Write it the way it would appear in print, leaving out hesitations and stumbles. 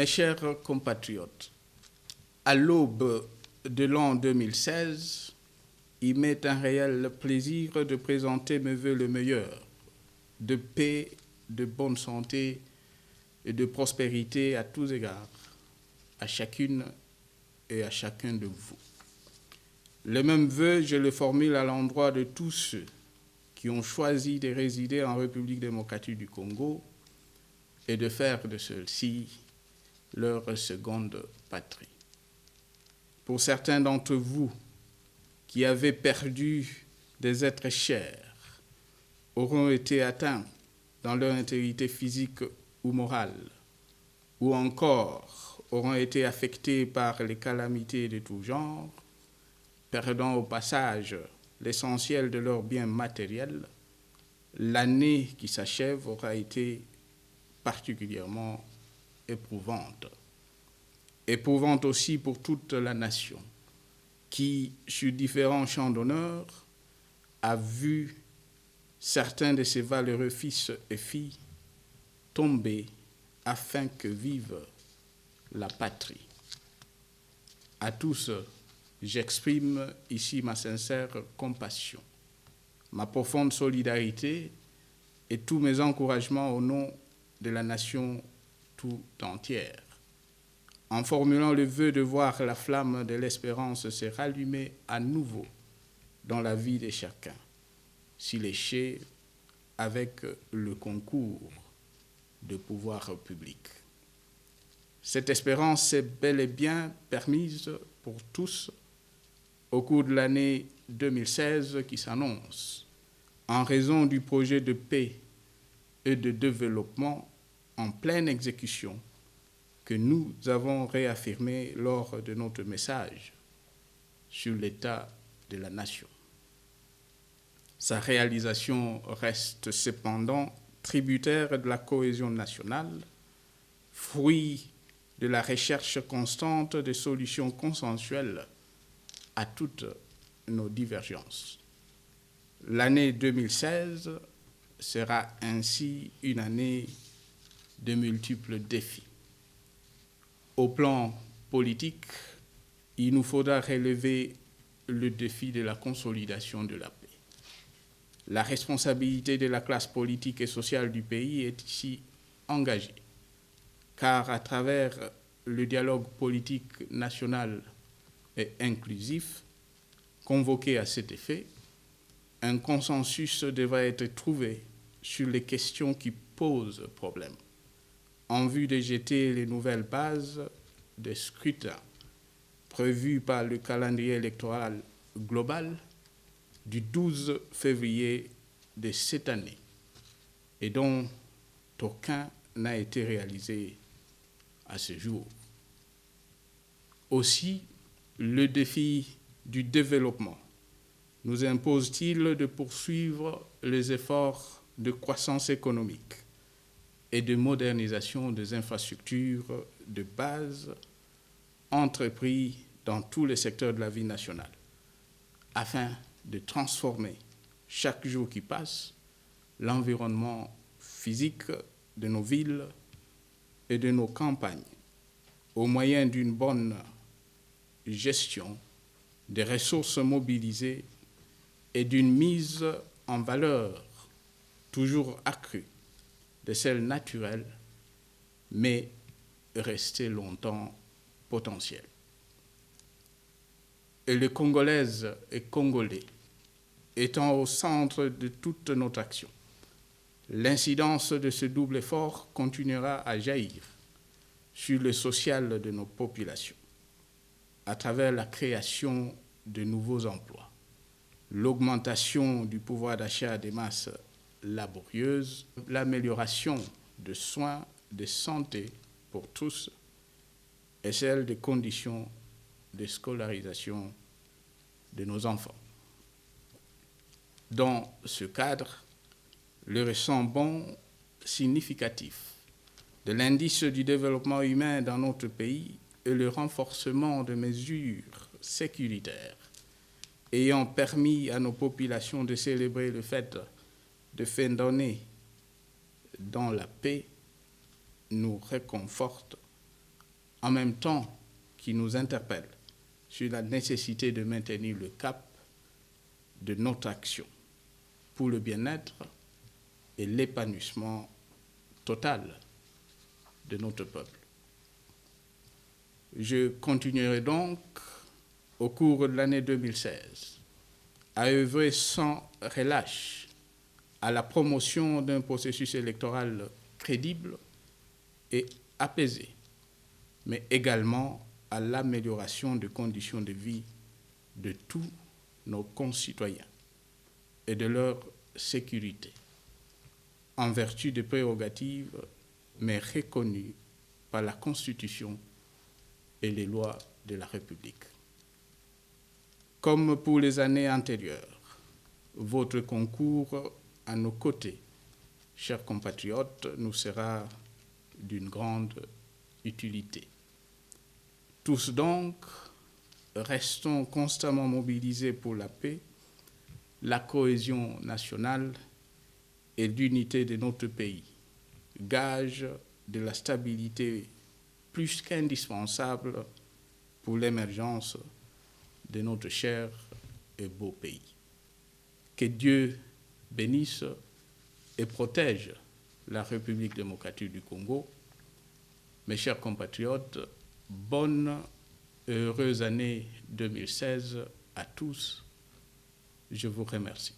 Mes chers compatriotes, à l'aube de l'an 2016, il m'est un réel plaisir de présenter mes vœux le meilleur, de paix, de bonne santé et de prospérité à tous égards, à chacune et à chacun de vous. Le même vœu, je le formule à l'endroit de tous ceux qui ont choisi de résider en République démocratique du Congo et de faire de celle-ci leur seconde patrie. Pour certains d'entre vous qui avaient perdu des êtres chers, auront été atteints dans leur intégrité physique ou morale, ou encore auront été affectés par les calamités de tout genre, perdant au passage l'essentiel de leurs biens matériels, l'année qui s'achève aura été particulièrement éprouvante. Éprouvante aussi pour toute la nation, qui, sur différents champs d'honneur, a vu certains de ses valeureux fils et filles tomber afin que vive la patrie. À tous, j'exprime ici ma sincère compassion, ma profonde solidarité et tous mes encouragements au nom de la nation tout entière, en formulant le vœu de voir la flamme de l'espérance se rallumer à nouveau dans la vie de chacun, s'il échait avec le concours de pouvoirs publics. Cette espérance est bel et bien permise pour tous au cours de l'année 2016 qui s'annonce, en raison du projet de paix et de développement en pleine exécution que nous avons réaffirmé lors de notre message sur l'état de la nation. Sa réalisation reste cependant tributaire de la cohésion nationale, fruit de la recherche constante de solutions consensuelles à toutes nos divergences. L'année 2016 sera ainsi une année de multiples défis. Au plan politique, il nous faudra relever le défi de la consolidation de la paix. La responsabilité de la classe politique et sociale du pays est ici engagée, car à travers le dialogue politique national et inclusif, convoqué à cet effet, un consensus devra être trouvé sur les questions qui posent problème, en vue de jeter les nouvelles bases des scrutins prévues par le calendrier électoral global du 12 février de cette année, et dont aucun n'a été réalisé à ce jour. Aussi, le défi du développement nous impose-t-il de poursuivre les efforts de croissance économique et de modernisation des infrastructures de base entrepris dans tous les secteurs de la vie nationale, afin de transformer chaque jour qui passe l'environnement physique de nos villes et de nos campagnes au moyen d'une bonne gestion des ressources mobilisées et d'une mise en valeur toujours accrue de celles naturelles, mais restées longtemps potentielles. Et les Congolaises et Congolais étant au centre de toute notre action, l'incidence de ce double effort continuera à jaillir sur le social de nos populations, à travers la création de nouveaux emplois, l'augmentation du pouvoir d'achat des masses laborieuses, l'amélioration de soins de santé pour tous et celle des conditions de scolarisation de nos enfants. Dans ce cadre, le récent bond significatif de l'indice du développement humain dans notre pays et le renforcement de mesures sécuritaires ayant permis à nos populations de célébrer le fête de fin d'année dans la paix nous réconforte en même temps qui nous interpelle sur la nécessité de maintenir le cap de notre action pour le bien-être et l'épanouissement total de notre peuple. Je continuerai donc, au cours de l'année 2016, à œuvrer sans relâche à la promotion d'un processus électoral crédible et apaisé, mais également à l'amélioration des conditions de vie de tous nos concitoyens et de leur sécurité, en vertu des prérogatives, mais reconnues par la Constitution et les lois de la République. Comme pour les années antérieures, votre concours à nos côtés, chers compatriotes, nous sera d'une grande utilité. Tous donc, restons constamment mobilisés pour la paix, la cohésion nationale et l'unité de notre pays, gage de la stabilité plus qu'indispensable pour l'émergence de notre cher et beau pays. Que Dieu bénisse et protège la République démocratique du Congo. Mes chers compatriotes, bonne et heureuse année 2016 à tous. Je vous remercie.